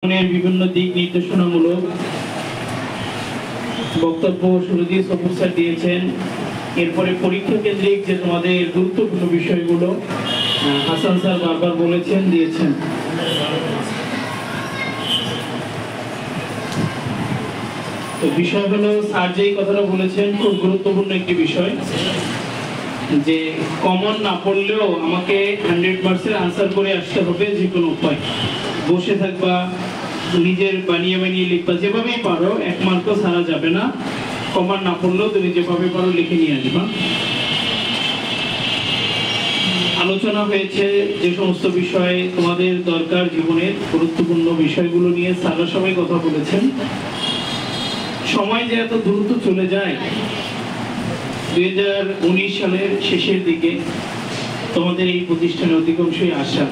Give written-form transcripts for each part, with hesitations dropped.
বিভিন্ন দিক নির্দেশনামূলক বক্তব্য শুরুতে সবুজ স্যার দিয়েছেন। এরপরে পরীক্ষা কেন্দ্রিক যে তোমাদের গুরুত্বপূর্ণ বিষয়গুলো হাসান স্যার বারবার বলেছেন দিয়েছেন। তো বিষয় হলো স্যার যেই কথাটা বলেছেন খুব গুরুত্বপূর্ণ একটি বিষয়, যে কমন না পড়লেও আমাকে 100% আনসার করে আসতে হবে। যে কোনো উপায় বসে থাকবা, নিজের বানিয়ে বানিয়ে লিখবা, যেভাবেই পারো। এক মার্কও ছাড়া যাবে না। কমন না পড়লেও তুমি যেভাবে পারো লিখে নিয়ে আসবা। আলোচনা হয়েছে যে সমস্ত বিষয়ে তোমাদের দরকার, জীবনের গুরুত্বপূর্ণ বিষয়গুলো নিয়ে স্যাররা সবাই কথা বলেছেন। সময় যে এত দ্রুত চলে যায়, 2019 সালের শেষের দিকে তোমাদের এই প্রতিষ্ঠানে অধিকাংশই আসা,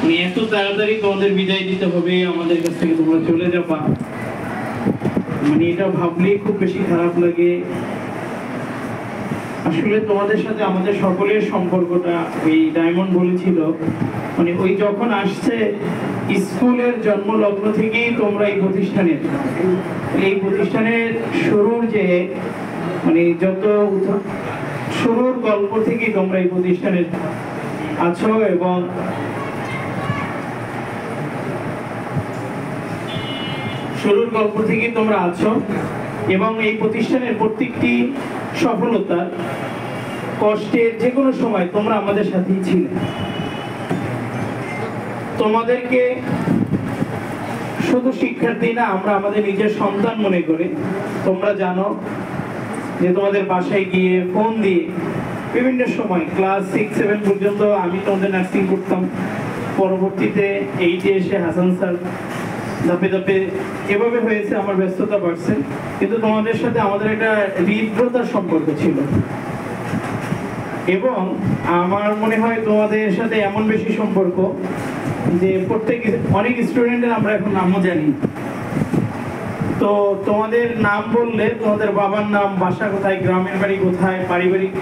মানে এত তাড়াতাড়ি তোমাদের বিদায় দিতে হবে, আমাদের কাছ থেকে তোমরা চলে যাবা, মানে এটা ভাবলেই খুব বেশি খারাপ লাগে। আসলে তোমাদের সাথে আমাদের সকলের সম্পর্কটা, ওই ডায়মন্ড বলেছিল, মানে ওই যখন আসছে স্কুলের জন্মলগ্ন থেকেই তোমরা এই প্রতিষ্ঠানের শুরুর যে মানে যত শুরুর গল্প থেকেই তোমরা এই প্রতিষ্ঠানে আছো, এবং শুরুর গল্প থেকেই তোমরা আছো, এবং এই প্রতিষ্ঠানের প্রত্যেকটি সফলতা কষ্টের যে কোনো সময় তোমরা আমাদের সাথেই ছিলে। তোমাদেরকে শুধু শিক্ষার্থী না, আমরা আমাদের নিজের সন্তান মনে করে, তোমরা জানো যে তোমাদের বাসায় গিয়ে ফোন দিয়ে বিভিন্ন সময় ক্লাস 6-7 পর্যন্ত আমি তোমাদের নার্সিং করতাম, পরবর্তীতে 8-এ এসে হাসান স্যার, ধাপে ধাপে এভাবে হয়েছে, আমার ব্যস্ততা বাড়ছে, কিন্তু তোমাদের সাথে আমাদের একটা হৃদ্রতার সম্পর্ক ছিল। এবং আমার মনে হয় তোমাদের সাথে এমন বেশি সম্পর্ক যে অনেক স্টুডেন্টের আমরা এখন নামও জানি। তো তোমাদের নাম বললে তোমাদের বাবার নাম, বাসা কোথায়, গ্রামের বাড়ি কোথায়, পারিবারিক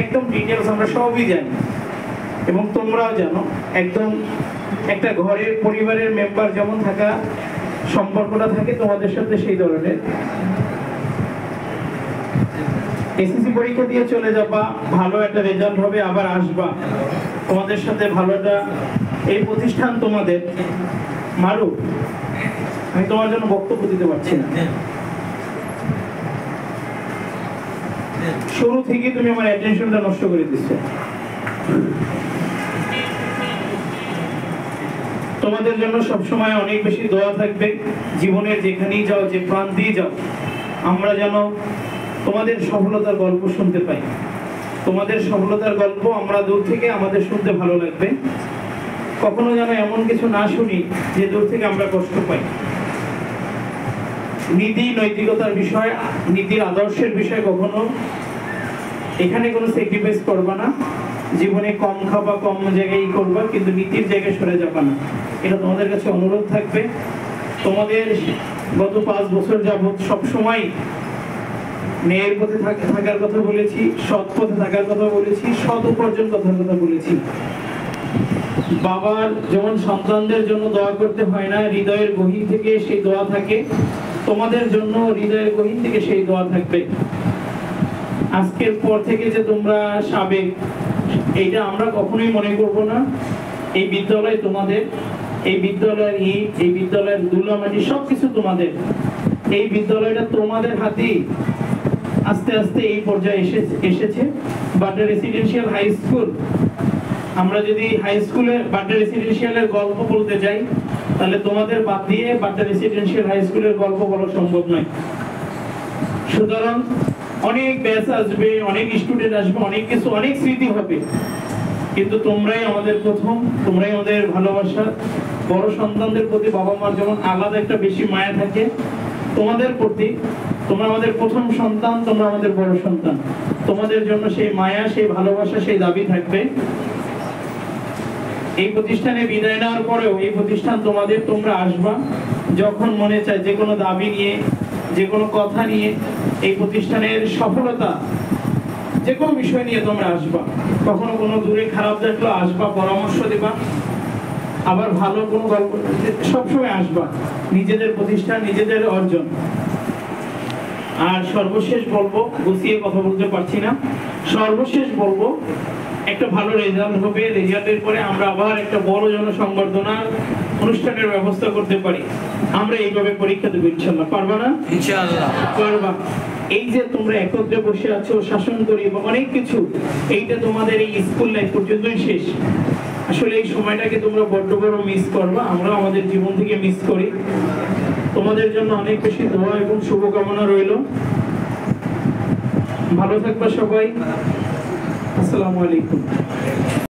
একদম ডিটেলস আমরা সবই জানি, এবং তোমরাও জানো। একদম একটা ঘরের পরিবারের মেম্বার যেমন থাকা সম্পর্কটা থাকে তোমাদের সাথে, সেই ধরনের। এসএসসি পরীক্ষা দিয়ে চলে যাবা, ভালো একটা রেজাল্ট হবে, আবার আসবা তোমাদের সাথে ভালো একটা, এই প্রতিষ্ঠান তোমাদের মারু, আমি তোমার জন্য বক্তব্য দিতে পারছি না। শুরু থেকে তুমি আমার অ্যাটেনশনটা নষ্ট করে দিচ্ছ। তোমাদের জন্য সবসময় অনেক বেশি দোয়া থাকবে। জীবনের যেখানেই যাও, যে প্রান্তেই যাও, আমরা যেন তোমাদের সফলতার গল্প শুনতে পাই। তোমাদের সফলতার গল্প আমরা দূর থেকে আমাদের শুনতে ভালো লাগবে। কখনো যেন এমন কিছু না শুনি যে দূর থেকে আমরা কষ্ট পাই। নীতি নৈতিকতার বিষয়, নীতির আদর্শের বিষয় কখনো এখানে কোনো স্যাক্রিফাইস করবা না। জীবনে কম খাবা, কম জায়গায় করবা, কিন্তু নীতির জায়গায় সরে যাবা না। এটা তোমাদের কাছে অনুরোধ থাকবে। তোমাদের গত 5 বছর যাবৎ সবসময় ন্যায়ের পথে থাকার কথা বলেছি, সৎ পথে থাকার কথা বলেছি, সৎ উপার্জন করার কথা বলেছি। বাবার যেমন সন্তানদের জন্য দোয়া করতে হয় না, হৃদয়ের গহীন থেকে সেই দোয়া থাকে, তোমাদের জন্য হৃদয়ের গহীন থেকে সেই দোয়া থাকবে। আজকের পর থেকে যে তোমরা সাবেক, এইটা আমরা কখনোই মনে করব না। এই বিদ্যালয় তোমাদের, এই বিদ্যালয়ের ইট, এই বিদ্যালয়ের ধুলামাটি সবকিছু তোমাদের। এই বিদ্যালয়টা তোমাদের হাতেই আস্তে আস্তে এই পর্যায়ে এসেছে। বাড্ডা রেসিডেন্সিয়াল হাই স্কুল, আমরা যদি হাই স্কুলের বাড্ডা রেসিডেন্সিয়ালের গল্প বলতে যাই, তাহলে তোমাদের বাদ দিয়ে বাড্ডা রেসিডেন্সিয়াল হাই স্কুলের গল্প বলা সম্ভব নয়। সুতরাং অনেক ব্যাচ আসবে, অনেক স্টুডেন্ট আসবে, অনেক কিছু, অনেক স্মৃতি হবে, কিন্তু তোমরাই আমাদের প্রথম, তোমরাই আমাদের ভালোবাসা। বড় সন্তানদের প্রতি বাবা মার যেমন আলাদা একটা বেশি মায়া থাকে, তোমাদের প্রতি, তোমরা আমাদের প্রথম সন্তান, তোমরা আমাদের বড় সন্তান। তোমাদের জন্য সেই মায়া, সেই ভালোবাসা, সেই দাবি থাকবে। এই প্রতিষ্ঠানে বিদায় নেওয়ার পরেও এই প্রতিষ্ঠান তোমাদের, তোমরা আসবা যখন মনে চায়, যে কোনো দাবি নিয়ে, যে কোনো কথা নিয়ে, এই প্রতিষ্ঠানের সফলতা যে কোনো বিষয় নিয়ে তোমরা আসবা। কখনো কোনো দূরে খারাপ দেখলো আসবা, পরামর্শ দেবা। আবার ভালো কোনো গল্প সবসময় আসবা, নিজেদের প্রতিষ্ঠান নিজেদের অর্জন। আর সর্বশেষ বলবো, গুছিয়ে কথা বলতে পারছি না, সর্বশেষ বলবো একটা ভালো রেজাল্ট হবে, রেজাল্টের পরে আমরা আবার একটা বড় জনসংবর্ধনার অনুষ্ঠানের ব্যবস্থা করতে পারি। আমরা এইভাবে পরীক্ষা দেবো ইনশাআল্লাহ। পারবা না? ইনশাআল্লাহ পারবা। এই যে তোমরা একত্রে বসে আছো, শাসন করি বা অনেক কিছু, এইটা তোমাদের এই স্কুল লাইফ পর্যন্তই শেষ। আসলে এই সময়টাকে তোমরা বড্ড বড় মিস করবা, আমরা আমাদের জীবন থেকে মিস করি। তোমাদের জন্য অনেক বেশি দোয়া এবং শুভকামনা রইল। ভালো থাকবা সবাই। আসসালামু আলাইকুম।